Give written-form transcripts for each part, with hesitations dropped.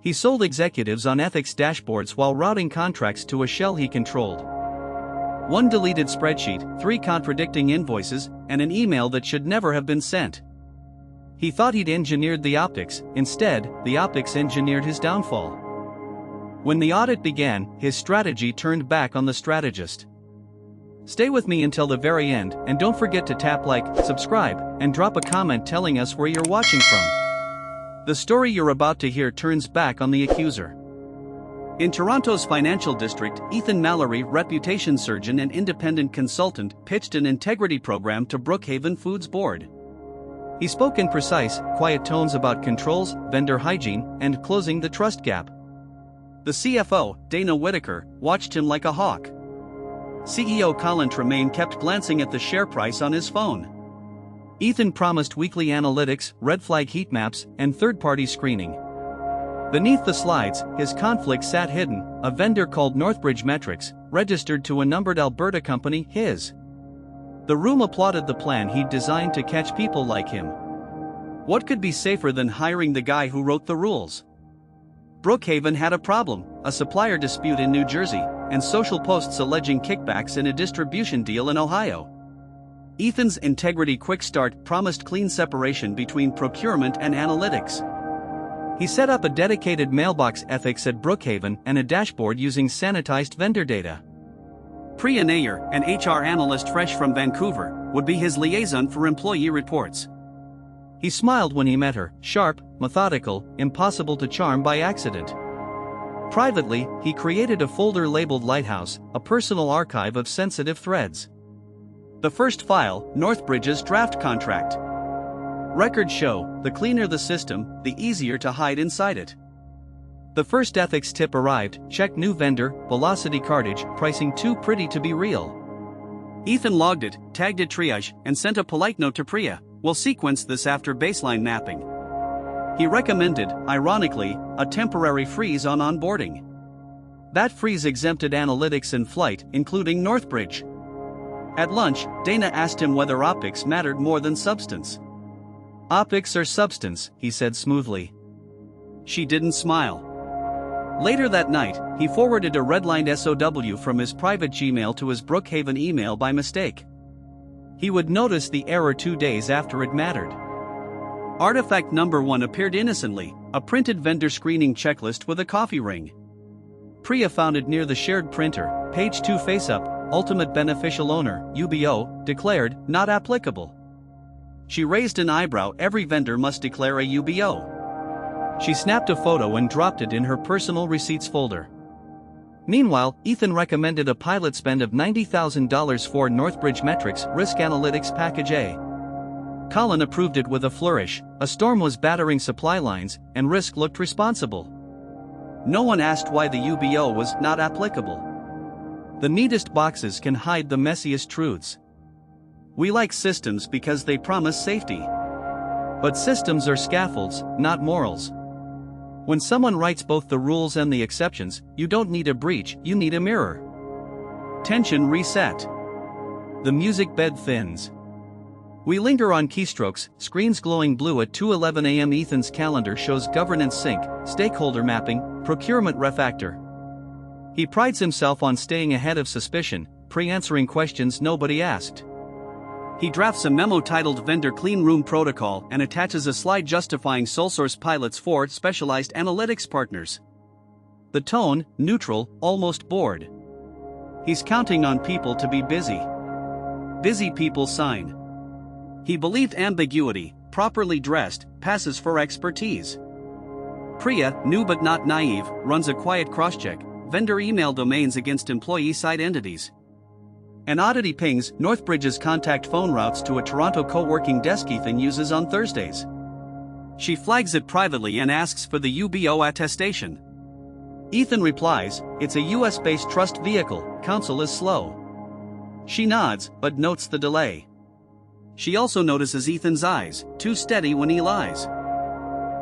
He sold executives on ethics dashboards while routing contracts to a shell he controlled. One deleted spreadsheet, 3 contradicting invoices, and an email that should never have been sent. He thought he'd engineered the optics. Instead, the optics engineered his downfall. When the audit began, his strategy turned back on the strategist. Stay with me until the very end, and don't forget to tap like, subscribe, and drop a comment telling us where you're watching from. The story you're about to hear turns back on the accuser. In Toronto's financial district, Ethan Mallory, reputation surgeon and independent consultant, pitched an integrity program to Brookhaven Foods Board. He spoke in precise, quiet tones about controls, vendor hygiene, and closing the trust gap. The CFO, Dana Whitaker, watched him like a hawk. CEO Colin Tremaine kept glancing at the share price on his phone. Ethan promised weekly analytics, red flag heat maps, and third-party screening. Beneath the slides, his conflict sat hidden: a vendor called Northbridge Metrics, registered to a numbered Alberta company, his. The room applauded the plan he'd designed to catch people like him. What could be safer than hiring the guy who wrote the rules? Brookhaven had a problem: a supplier dispute in New Jersey, and social posts alleging kickbacks in a distribution deal in Ohio. Ethan's Integrity Quick Start promised clean separation between procurement and analytics. He set up a dedicated mailbox ethics at Brookhaven and a dashboard using sanitized vendor data. Priya Nair, an HR analyst fresh from Vancouver, would be his liaison for employee reports. He smiled when he met her, sharp, methodical, impossible to charm by accident. Privately, he created a folder labeled Lighthouse, a personal archive of sensitive threads. The first file, Northbridge's draft contract. Records show, the cleaner the system, the easier to hide inside it. The first ethics tip arrived: check new vendor, velocity cartage, pricing too pretty to be real. Ethan logged it, tagged it triage, and sent a polite note to Priya: we'll sequence this after baseline mapping. He recommended, ironically, a temporary freeze on onboarding. That freeze exempted analytics and flight, including Northbridge. At lunch, Dana asked him whether optics mattered more than substance. Optics are substance, he said smoothly. She didn't smile. Later that night, he forwarded a redlined SOW from his private Gmail to his Brookhaven email by mistake. He would notice the error 2 days after it mattered. Artifact number 1 appeared innocently: a printed vendor screening checklist with a coffee ring. Priya found it near the shared printer. Page 2 face-up, ultimate beneficial owner, UBO, declared, not applicable. She raised an eyebrow. Every vendor must declare a UBO. She snapped a photo and dropped it in her personal receipts folder. Meanwhile, Ethan recommended a pilot spend of $90,000 for Northbridge Metrics Risk Analytics Package A. Colin approved it with a flourish. A storm was battering supply lines, and Risk looked responsible. No one asked why the UBO was not applicable. The neatest boxes can hide the messiest truths. We like systems because they promise safety. But systems are scaffolds, not morals. When someone writes both the rules and the exceptions, you don't need a breach, you need a mirror. Tension reset. The music bed thins. We linger on keystrokes, screens glowing blue at 2:11 a.m. Ethan's calendar shows governance sync, stakeholder mapping, procurement refactor. He prides himself on staying ahead of suspicion, pre-answering questions nobody asked. He drafts a memo titled Vendor Clean Room Protocol and attaches a slide justifying sole source pilots for specialized analytics partners. The tone, neutral, almost bored. He's counting on people to be busy. Busy people sign. He believed ambiguity, properly dressed, passes for expertise. Priya, new but not naive, runs a quiet cross-check: vendor email domains against employee side entities. An oddity pings Northbridge's contact phone routes to a Toronto co-working desk Ethan uses on Thursdays. She flags it privately and asks for the UBO attestation. Ethan replies, it's a US-based trust vehicle, counsel is slow. She nods, but notes the delay. She also notices Ethan's eyes, too steady when he lies.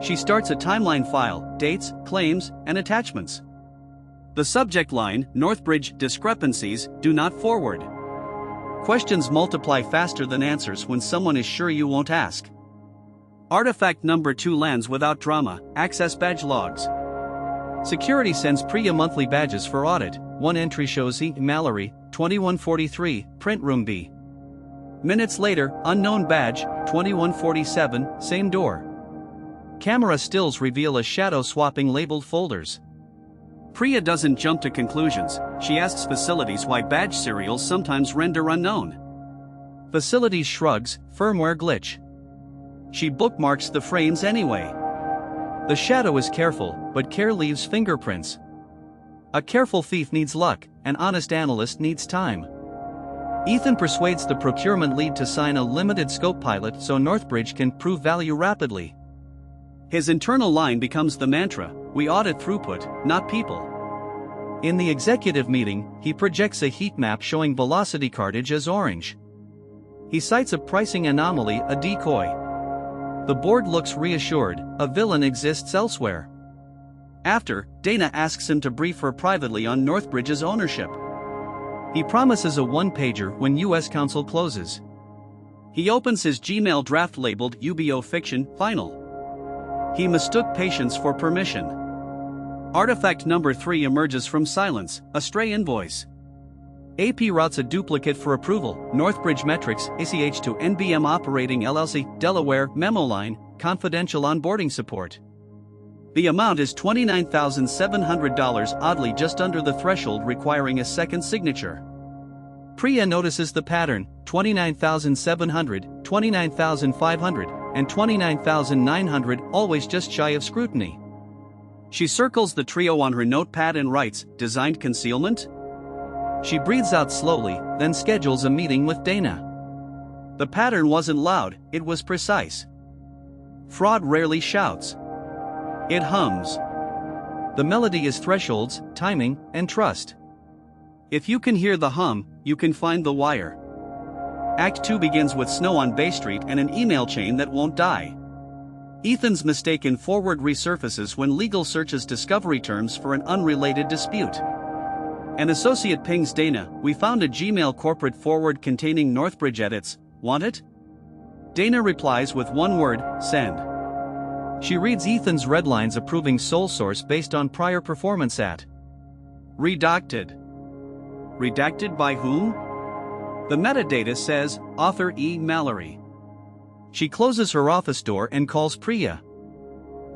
She starts a timeline file, dates, claims, and attachments. The subject line, Northbridge discrepancies, do not forward. Questions multiply faster than answers when someone is sure you won't ask. Artifact number 2 lands without drama: access badge logs. Security sends Priya monthly badges for audit. One entry shows E. Mallory, 2143, print room B. Minutes later, unknown badge, 2147, same door. Camera stills reveal a shadow swapping labeled folders. Priya doesn't jump to conclusions, she asks facilities why badge serials sometimes render unknown. Facilities shrugs, firmware glitch. She bookmarks the frames anyway. The shadow is careful, but care leaves fingerprints. A careful thief needs luck, an honest analyst needs time. Ethan persuades the procurement lead to sign a limited scope pilot so Northbridge can prove value rapidly. His internal line becomes the mantra, we audit throughput, not people. In the executive meeting, he projects a heat map showing velocity cartage as orange. He cites a pricing anomaly, a decoy. The board looks reassured, a villain exists elsewhere. After, Dana asks him to brief her privately on Northbridge's ownership. He promises a one-pager when U.S. counsel closes. He opens his Gmail draft labeled UBO Fiction, Final. He mistook patience for permission. Artifact number 3 emerges from silence, a stray invoice. AP routes a duplicate for approval, Northbridge Metrics, ACH to NBM Operating LLC, Delaware, memo line, confidential onboarding support. The amount is $29,700, oddly just under the threshold requiring a second signature. Priya notices the pattern, 29,700, 29,500, and 29,900, always just shy of scrutiny. She circles the trio on her notepad and writes, designed concealment? She breathes out slowly, then schedules a meeting with Dana. The pattern wasn't loud, it was precise. Fraud rarely shouts. It hums. The melody is thresholds, timing, and trust. If you can hear the hum, you can find the wire. Act 2 begins with snow on Bay Street and an email chain that won't die. Ethan's mistaken forward resurfaces when legal searches discovery terms for an unrelated dispute. An associate pings Dana, we found a Gmail corporate forward containing Northbridge edits, want it? Dana replies with one word, send. She reads Ethan's red lines approving sole source based on prior performance at. Redacted. Redacted by whom? The metadata says, author E. Mallory. She closes her office door and calls Priya.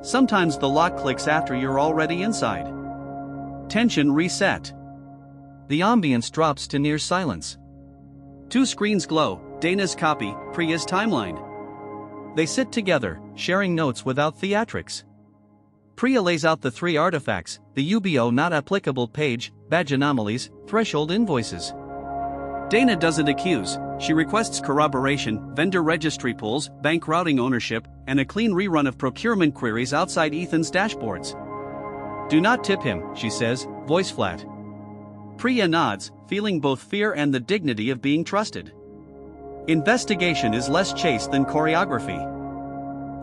Sometimes the lock clicks after you're already inside. Tension reset. The ambience drops to near silence. Two screens glow, Dana's copy, Priya's timeline. They sit together, sharing notes without theatrics. Priya lays out the 3 artifacts, the UBO not applicable page, badge anomalies, threshold invoices. Dana doesn't accuse, she requests corroboration, vendor registry pulls, bank routing ownership, and a clean rerun of procurement queries outside Ethan's dashboards. Do not tip him, she says, voice flat. Priya nods, feeling both fear and the dignity of being trusted. Investigation is less chaste than choreography.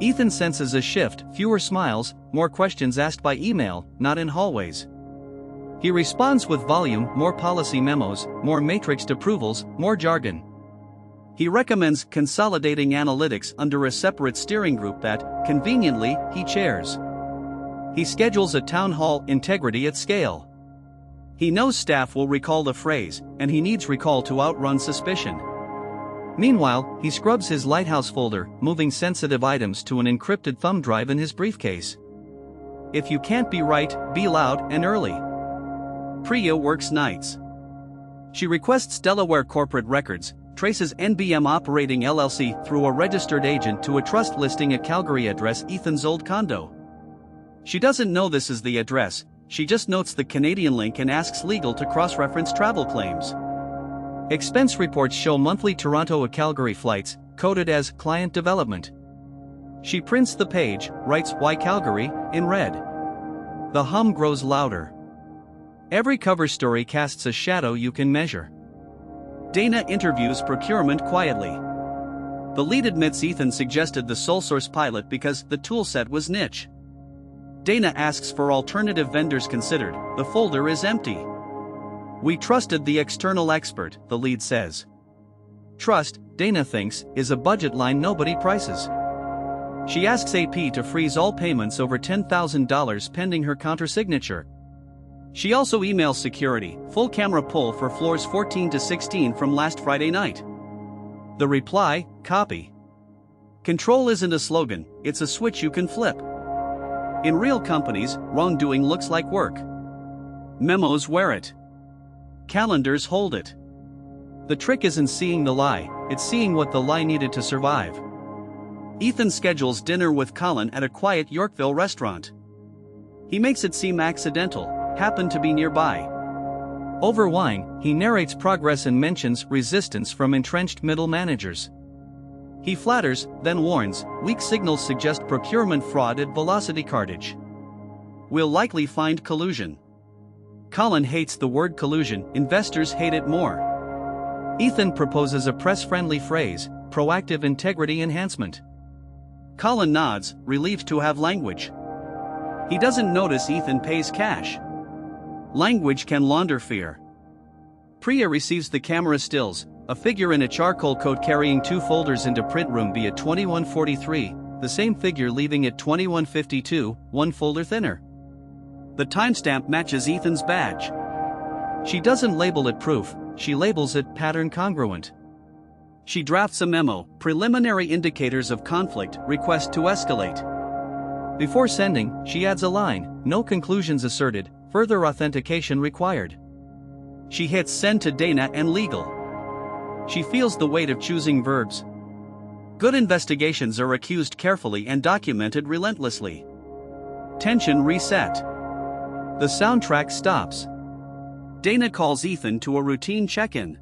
Ethan senses a shift, fewer smiles, more questions asked by email, not in hallways. He responds with volume, more policy memos, more matrixed approvals, more jargon. He recommends consolidating analytics under a separate steering group that, conveniently, he chairs. He schedules a town hall, integrity at scale. He knows staff will recall the phrase, and he needs recall to outrun suspicion. Meanwhile, he scrubs his Lighthouse folder, moving sensitive items to an encrypted thumb drive in his briefcase. If you can't be right, be loud and early. Priya works nights. She requests Delaware corporate records, traces NBM Operating LLC through a registered agent to a trust listing a Calgary address, Ethan's old condo. She doesn't know this is the address, she just notes the Canadian link and asks legal to cross-reference travel claims. Expense reports show monthly Toronto to Calgary flights, coded as client development. She prints the page, writes Why Calgary, in red. The hum grows louder. Every cover story casts a shadow you can measure. Dana interviews procurement quietly. The lead admits Ethan suggested the sole source pilot because the toolset was niche. Dana asks for alternative vendors considered, the folder is empty. We trusted the external expert, the lead says. Trust, Dana thinks, is a budget line nobody prices. She asks AP to freeze all payments over $10,000 pending her countersignature. She also emails security, full camera pull for floors 14 to 16 from last Friday night. The reply, copy. Control isn't a slogan, it's a switch you can flip. In real companies, wrongdoing looks like work. Memos wear it. Calendars hold it. The trick isn't seeing the lie, it's seeing what the lie needed to survive. Ethan schedules dinner with Colin at a quiet Yorkville restaurant. He makes it seem accidental, happened to be nearby. Over wine, he narrates progress and mentions resistance from entrenched middle managers. He flatters, then warns, weak signals suggest procurement fraud at Velocity Cartage. We'll likely find collusion. Colin hates the word collusion, investors hate it more. Ethan proposes a press-friendly phrase, proactive integrity enhancement. Colin nods, relieved to have language. He doesn't notice Ethan pays cash. Language can launder fear. Priya receives the camera stills, a figure in a charcoal coat carrying 2 folders into print room B at 2143, the same figure leaving at 2152, 1 folder thinner. The timestamp matches Ethan's badge. She doesn't label it proof, she labels it pattern congruent. She drafts a memo, preliminary indicators of conflict, request to escalate. Before sending, she adds a line, no conclusions asserted, further authentication required. She hits send to Dana and legal. She feels the weight of choosing verbs. Good investigations are accused carefully and documented relentlessly. Tension reset. The soundtrack stops. Dana calls Ethan to a routine check-in.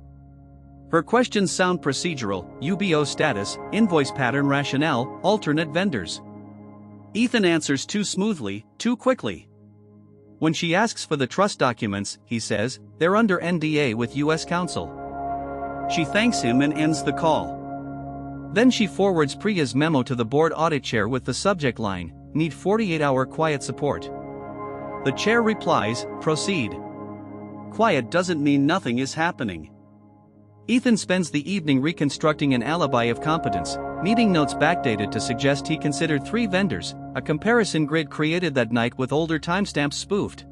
Her questions sound procedural, UBO status, invoice pattern rationale, alternate vendors. Ethan answers too smoothly, too quickly. When she asks for the trust documents, he says, they're under NDA with US counsel. She thanks him and ends the call. Then she forwards Priya's memo to the board audit chair with the subject line, need 48-hour quiet support. The chair replies, proceed. Quiet doesn't mean nothing is happening. Ethan spends the evening reconstructing an alibi of competence, meeting notes backdated to suggest he considered 3 vendors, a comparison grid created that night with older timestamps spoofed.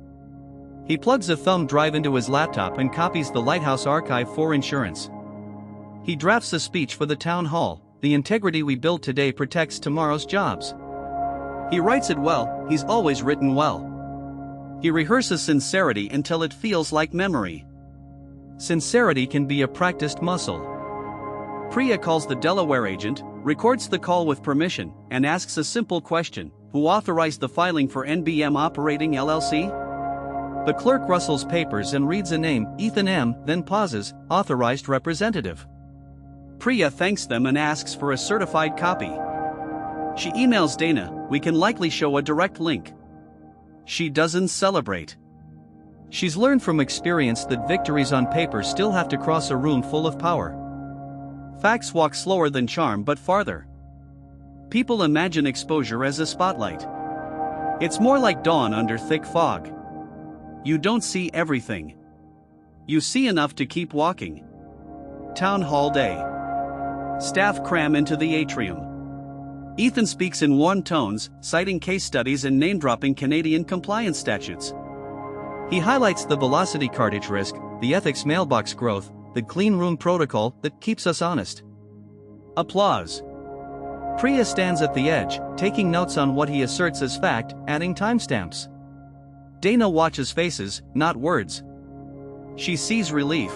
He plugs a thumb drive into his laptop and copies the Lighthouse archive for insurance. He drafts a speech for the town hall, the integrity we build today protects tomorrow's jobs. He writes it well, he's always written well. He rehearses sincerity until it feels like memory. Sincerity can be a practiced muscle. Priya calls the Delaware agent, records the call with permission, and asks a simple question, who authorized the filing for NBM Operating LLC? The clerk rustles papers and reads a name, Ethan M., then pauses, authorized representative. Priya thanks them and asks for a certified copy. She emails Dana, we can likely show a direct link. She doesn't celebrate. She's learned from experience that victories on paper still have to cross a room full of power. Facts walk slower than charm but farther. People imagine exposure as a spotlight. It's more like dawn under thick fog. You don't see everything. You see enough to keep walking. Town hall day. Staff cram into the atrium. Ethan speaks in warm tones, citing case studies and name-dropping Canadian compliance statutes. He highlights the velocity cartage risk, the ethics mailbox growth, the clean room protocol that keeps us honest. Applause. Priya stands at the edge, taking notes on what he asserts as fact, adding timestamps. Dana watches faces, not words. She sees relief.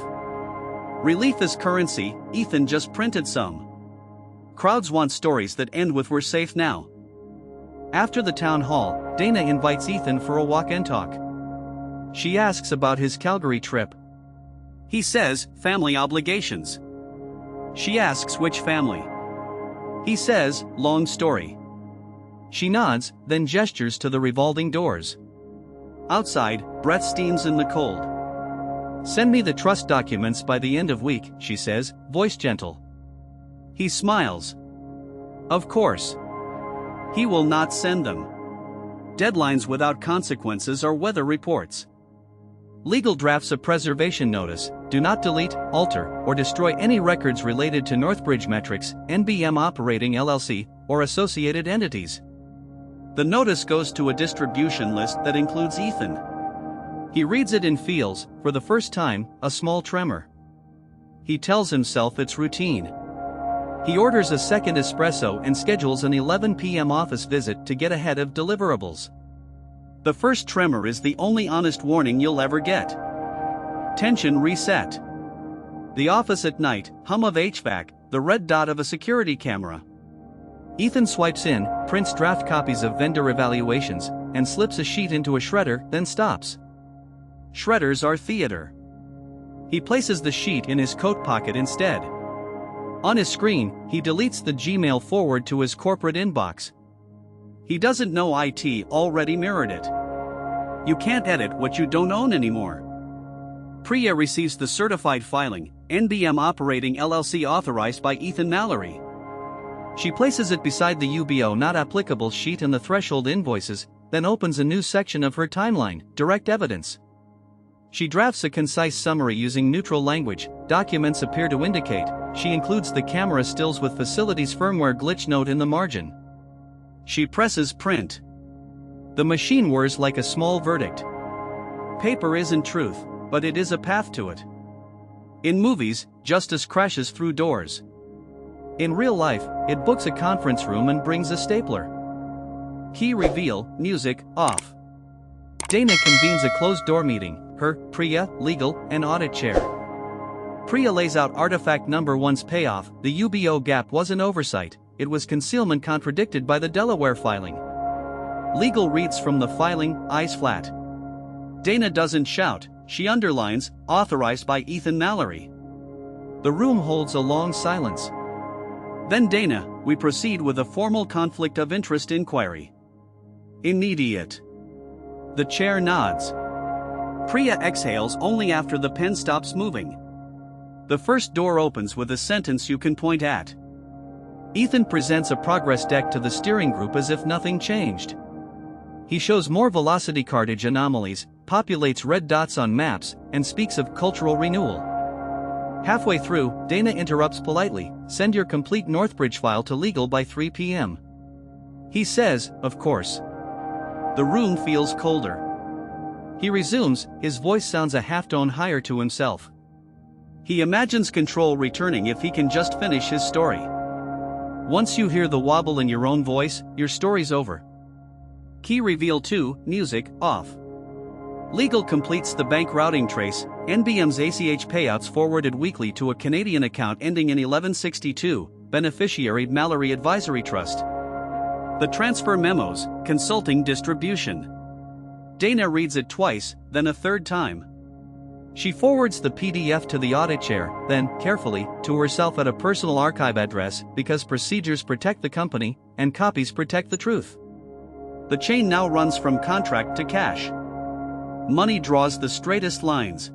Relief is currency, Ethan just printed some. Crowds want stories that end with we're safe now. After the town hall, Dana invites Ethan for a walk and talk. She asks about his Calgary trip. He says, family obligations. She asks which family. He says, long story. She nods, then gestures to the revolving doors. Outside, breath steams in the cold. Send me the trust documents by the end of week, she says, voice gentle. He smiles. Of course. He will not send them. Deadlines without consequences are weather reports. Legal drafts a preservation notice: do not delete, alter, or destroy any records related to Northbridge Metrics, NBM Operating LLC, or associated entities. The notice goes to a distribution list that includes Ethan. He reads it and feels, for the first time, a small tremor. He tells himself it's routine. He orders a second espresso and schedules an 11 p.m. office visit to get ahead of deliverables. The first tremor is the only honest warning you'll ever get. Tension reset. The office at night, hum of HVAC, the red dot of a security camera. Ethan swipes in, prints draft copies of vendor evaluations, and slips a sheet into a shredder, then stops. Shredders are theater. He places the sheet in his coat pocket instead. On his screen, he deletes the Gmail forward to his corporate inbox. He doesn't know IT already mirrored it. You can't edit what you don't own anymore. Priya receives the certified filing, NBM Operating LLC authorized by Ethan Mallory. She places it beside the UBO not applicable sheet and the threshold invoices, then opens a new section of her timeline, direct evidence. She drafts a concise summary using neutral language. Documents appear to indicate. She includes the camera stills with facilities firmware glitch note in the margin. She presses print. The machine whirs like a small verdict. Paper isn't truth, but it is a path to it. In movies, justice crashes through doors. In real life, it books a conference room and brings a stapler. Key reveal, music, off. Dana convenes a closed-door meeting, her, Priya, legal, and audit chair. Priya lays out artifact number 1's payoff. The UBO gap was an oversight, it was concealment contradicted by the Delaware filing. Legal reads from the filing, eyes flat. Dana doesn't shout, she underlines, authorized by Ethan Mallory. The room holds a long silence. Then Dana, we proceed with a formal conflict of interest inquiry. Immediate. The chair nods. Priya exhales only after the pen stops moving. The first door opens with a sentence you can point at. Ethan presents a progress deck to the steering group as if nothing changed. He shows more velocity cartage anomalies, populates red dots on maps, and speaks of cultural renewal. Halfway through, Dana interrupts politely, send your complete Northbridge file to legal by 3 p.m. He says, of course. The room feels colder. He resumes, his voice sounds a half-tone higher to himself. He imagines control returning if he can just finish his story. Once you hear the wobble in your own voice, your story's over. Key reveal 2, music, off. Legal completes the bank routing trace, NBM's ACH payouts forwarded weekly to a Canadian account ending in 1162, beneficiary Mallory Advisory Trust. The transfer memos, consulting distribution. Dana reads it twice, then a third time. She forwards the PDF to the audit chair, then, carefully, to herself at a personal archive address, because procedures protect the company, and copies protect the truth. The chain now runs from contract to cash. Money draws the straightest lines.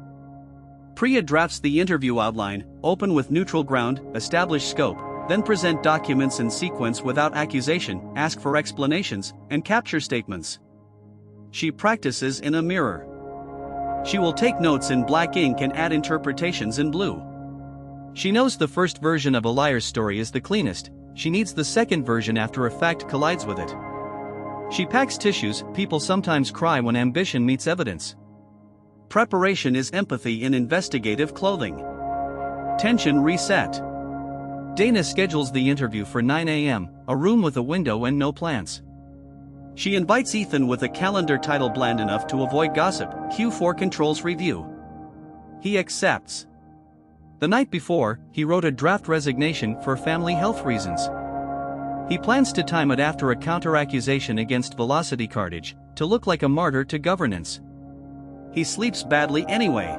Priya drafts the interview outline, open with neutral ground, establish scope, then present documents in sequence without accusation, ask for explanations, and capture statements. She practices in a mirror. She will take notes in black ink and add interpretations in blue. She knows the first version of a liar's story is the cleanest, she needs the second version after a fact collides with it. She packs tissues, people sometimes cry when ambition meets evidence. Preparation is empathy in investigative clothing. Tension reset. Dana schedules the interview for 9 a.m., a room with a window and no plants. She invites Ethan with a calendar title bland enough to avoid gossip, Q4 controls review. He accepts. The night before, he wrote a draft resignation for family health reasons. He plans to time it after a counter-accusation against Velocity Cartage, to look like a martyr to governance. He sleeps badly anyway.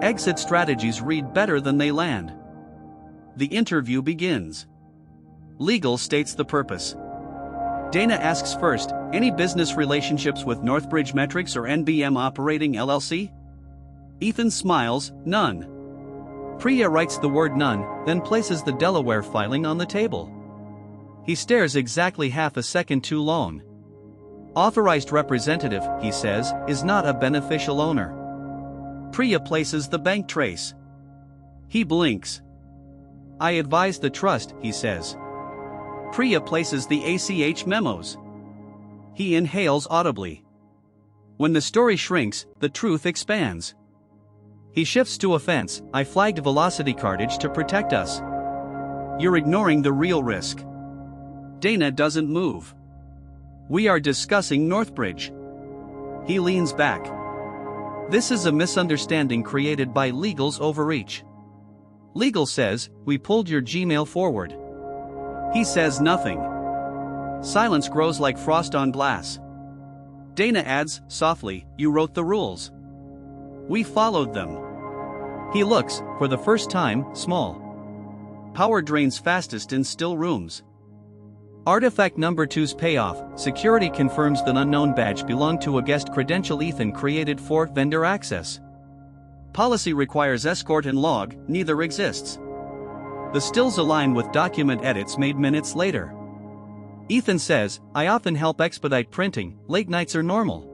Exit strategies read better than they land. The interview begins. Legal states the purpose. Dana asks first, any business relationships with Northbridge Metrics or NBM Operating LLC? Ethan smiles, none. Priya writes the word none, then places the Delaware filing on the table. He stares exactly half a second too long. Authorized representative, he says, is not a beneficial owner. Priya places the bank trace. He blinks. I advise the trust, he says. Priya places the ACH memos. He inhales audibly. When the story shrinks, the truth expands. He shifts to offense. I flagged velocity cartage to protect us. You're ignoring the real risk. Dana doesn't move. We are discussing Northbridge. He leans back. This is a misunderstanding created by legal's overreach. Legal says, we pulled your Gmail forward. He says nothing. Silence grows like frost on glass. Dana adds, softly, you wrote the rules. We followed them. He looks, for the first time, small. Power drains fastest in still rooms. Artifact number 2's payoff. Security confirms the unknown badge belonged to a guest credential Ethan created for vendor access. Policy requires escort and log, neither exists. The stills align with document edits made minutes later. Ethan says, I often help expedite printing, late nights are normal.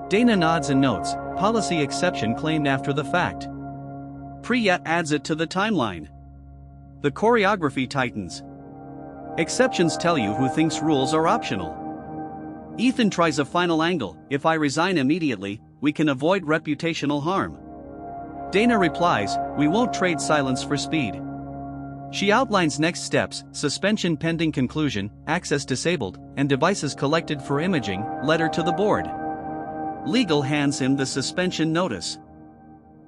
Dana nods and notes, policy exception claimed after the fact. Priya adds it to the timeline. The choreography tightens. Exceptions tell you who thinks rules are optional. Ethan tries a final angle, if I resign immediately, we can avoid reputational harm. Dana replies, we won't trade silence for speed. She outlines next steps, suspension pending conclusion, access disabled, and devices collected for imaging, letter to the board. Legal hands him the suspension notice.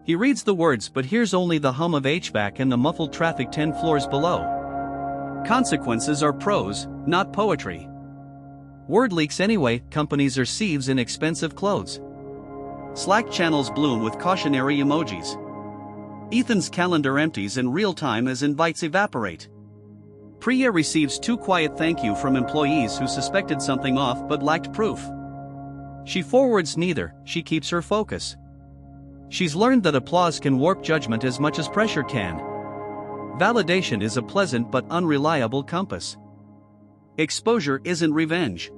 He reads the words but hears only the hum of HVAC and the muffled traffic 10 floors below. Consequences are prose, not poetry. Word leaks anyway, companies are thieves in expensive clothes. Slack channels bloom with cautionary emojis. Ethan's calendar empties in real time as invites evaporate. Priya receives 2 quiet thank you from employees who suspected something off but lacked proof. She forwards neither, she keeps her focus. She's learned that applause can warp judgment as much as pressure can. Validation is a pleasant but unreliable compass. Exposure isn't revenge.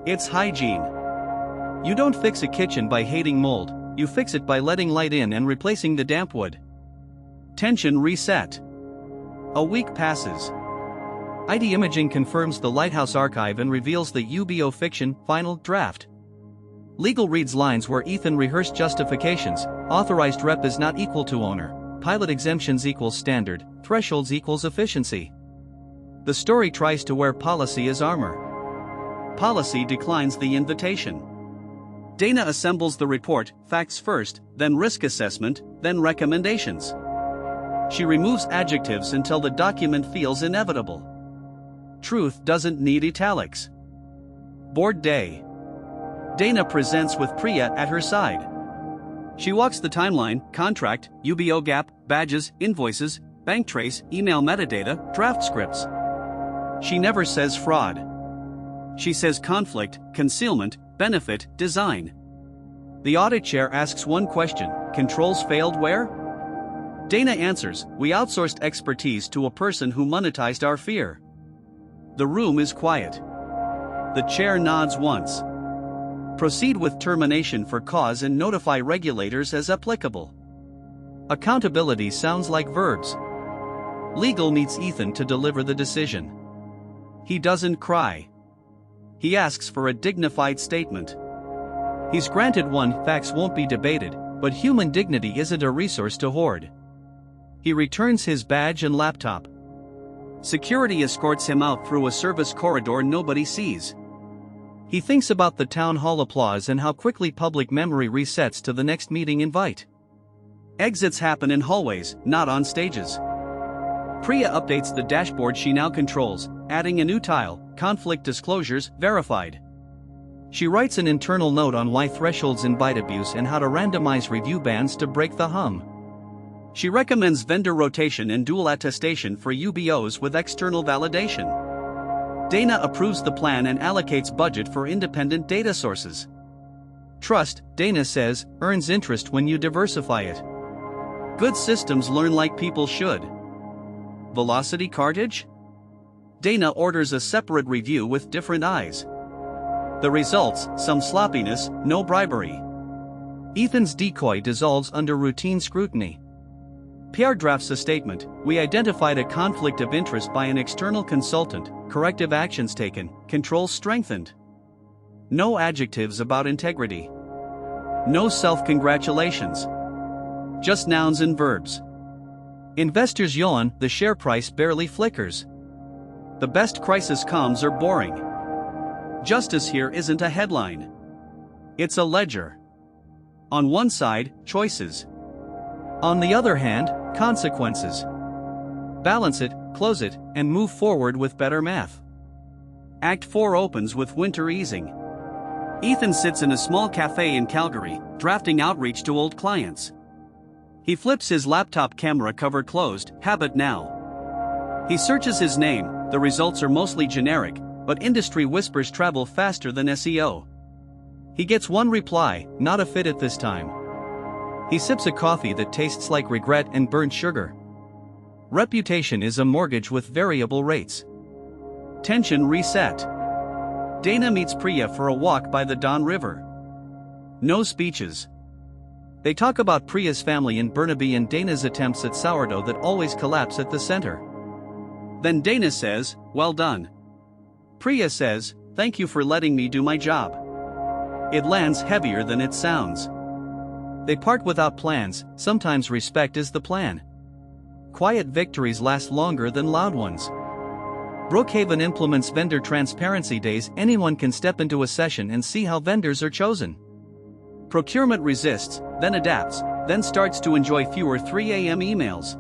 It's hygiene. You don't fix a kitchen by hating mold, you fix it by letting light in and replacing the damp wood. Tension reset. A week passes. ID Imaging confirms the Lighthouse archive and reveals the UBO fiction final draft. Legal reads lines where Ethan rehearsed justifications, authorized rep is not equal to owner. Pilot exemptions equals standard, thresholds equals efficiency. The story tries to wear policy as armor. Policy declines the invitation. Dana assembles the report, facts first, then risk assessment, then recommendations. She removes adjectives until the document feels inevitable. Truth doesn't need italics. Board day. Dana presents with Priya at her side. She walks the timeline, contract, UBO gap, badges, invoices, bank trace, email metadata, draft scripts. She never says fraud. She says conflict, concealment, benefit, design. The audit chair asks one question, controls failed where? Dana answers, we outsourced expertise to a person who monetized our fear. The room is quiet. The chair nods once. Proceed with termination for cause and notify regulators as applicable. Accountability sounds like verbs. Legal meets Ethan to deliver the decision. He doesn't cry. He asks for a dignified statement. He's granted one, facts won't be debated, but human dignity isn't a resource to hoard. He returns his badge and laptop. Security escorts him out through a service corridor nobody sees. He thinks about the town hall applause and how quickly public memory resets to the next meeting invite. Exits happen in hallways, not on stages. Priya updates the dashboard she now controls, adding a new tile, conflict disclosures, verified. She writes an internal note on why thresholds invite abuse and how to randomize review bands to break the hum. She recommends vendor rotation and dual attestation for UBOs with external validation. Dana approves the plan and allocates budget for independent data sources. Trust, Dana says, earns interest when you diversify it. Good systems learn like people should. Velocity cartage? Dana orders a separate review with different eyes. The results, some sloppiness, no bribery. Ethan's decoy dissolves under routine scrutiny. PR drafts a statement: "We identified a conflict of interest by an external consultant, corrective actions taken, controls strengthened." No adjectives about integrity. No self-congratulations. Just nouns and verbs. Investors yawn, the share price barely flickers. The best crisis comms are boring. Justice here isn't a headline. It's a ledger. On one side, choices. On the other hand, consequences. Balance it, close it, and move forward with better math. Act 4 opens with winter easing. Ethan sits in a small cafe in Calgary, drafting outreach to old clients. He flips his laptop camera cover closed, habit now. He searches his name, the results are mostly generic, but industry whispers travel faster than SEO. He gets one reply, not a fit at this time. He sips a coffee that tastes like regret and burnt sugar. Reputation is a mortgage with variable rates. Tension reset. Dana meets Priya for a walk by the Don River. No speeches. They talk about Priya's family in Burnaby and Dana's attempts at sourdough that always collapse at the center. Then Dana says, "Well done." Priya says, "Thank you for letting me do my job." It lands heavier than it sounds. They part without plans, sometimes respect is the plan. Quiet victories last longer than loud ones. Brookhaven implements vendor transparency days. Anyone can step into a session and see how vendors are chosen. Procurement resists, then adapts, then starts to enjoy fewer 3 a.m. emails.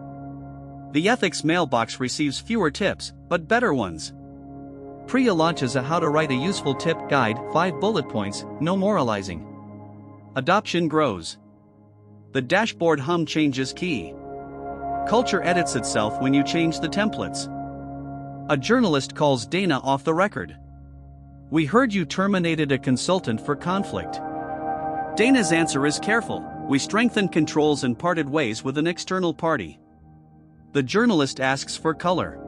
The ethics mailbox receives fewer tips, but better ones. Priya launches a how to write a useful tip guide, 5 bullet points, no moralizing. Adoption grows. The dashboard hum changes key. Culture edits itself when you change the templates. A journalist calls Dana off the record. "We heard you terminated a consultant for conflict." Dana's answer is careful: "We strengthened controls and parted ways with an external party." The journalist asks for color.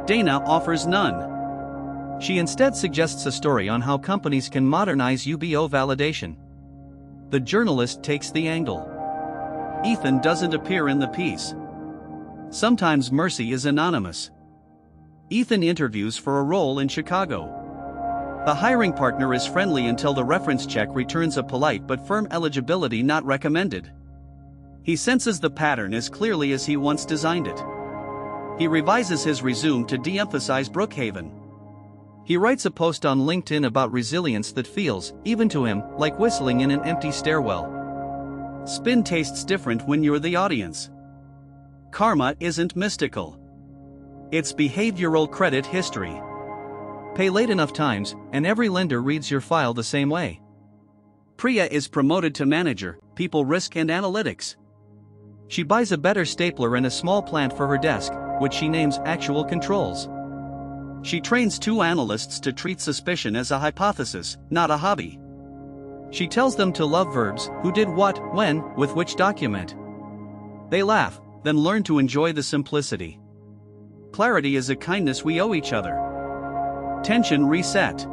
Dana offers none. She instead suggests a story on how companies can modernize UBO validation. The journalist takes the angle. Ethan doesn't appear in the piece. Sometimes mercy is anonymous. Ethan interviews for a role in Chicago. The hiring partner is friendly until the reference check returns a polite but firm eligibility not recommended. He senses the pattern as clearly as he once designed it. He revises his resume to de-emphasize Brookhaven. He writes a post on LinkedIn about resilience that feels, even to him, like whistling in an empty stairwell. Spin tastes different when you're the audience. Karma isn't mystical. It's behavioral credit history. Pay late enough times, and every lender reads your file the same way. Priya is promoted to manager, people risk and analytics. She buys a better stapler and a small plant for her desk, which she names actual controls. She trains 2 analysts to treat suspicion as a hypothesis, not a hobby. She tells them to love verbs, who did what, when, with which document. They laugh, then learn to enjoy the simplicity. Clarity is a kindness we owe each other. Tension reset.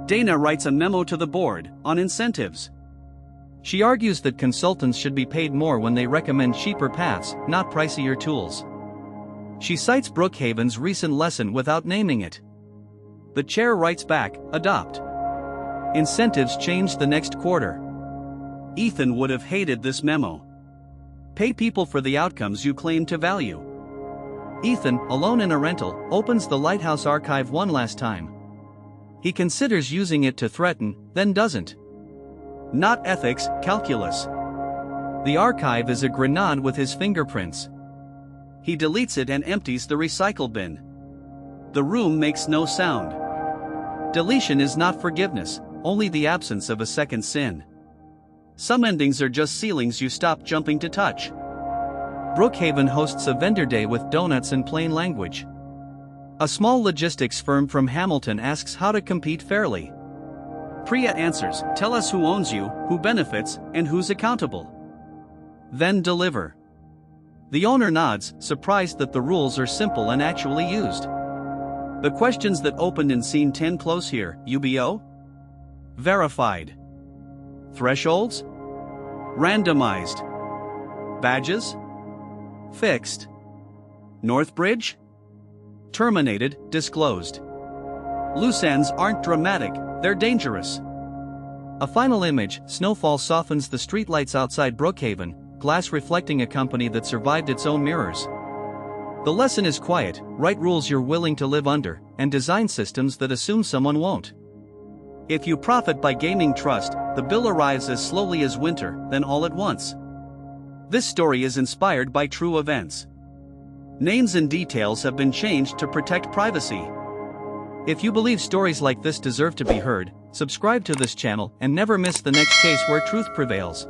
Dana writes a memo to the board on incentives. She argues that consultants should be paid more when they recommend cheaper paths, not pricier tools. She cites Brookhaven's recent lesson without naming it. The chair writes back, "Adopt." Incentives change the next quarter. Ethan would have hated this memo. Pay people for the outcomes you claim to value. Ethan, alone in a rental, opens the Lighthouse archive one last time. He considers using it to threaten, then doesn't. Not ethics, calculus. The archive is a grenade with his fingerprints. He deletes it and empties the recycle bin. The room makes no sound. Deletion is not forgiveness, only the absence of a second sin. Some endings are just ceilings you stop jumping to touch. Brookhaven hosts a vendor day with donuts and plain language. A small logistics firm from Hamilton asks how to compete fairly. Priya answers, "Tell us who owns you, who benefits, and who's accountable. Then deliver." The owner nods, surprised that the rules are simple and actually used. The questions that opened in scene 10 close here: UBO? Verified. Thresholds? Randomized. Badges? Fixed. Northbridge? Terminated, disclosed. Loose ends aren't dramatic, they're dangerous. A final image: snowfall softens the streetlights outside Brookhaven, glass reflecting a company that survived its own mirrors. The lesson is quiet: write rules you're willing to live under, and design systems that assume someone won't. If you profit by gaming trust, the bill arrives as slowly as winter, then all at once. This story is inspired by true events. Names and details have been changed to protect privacy. If you believe stories like this deserve to be heard, subscribe to this channel and never miss the next case where truth prevails.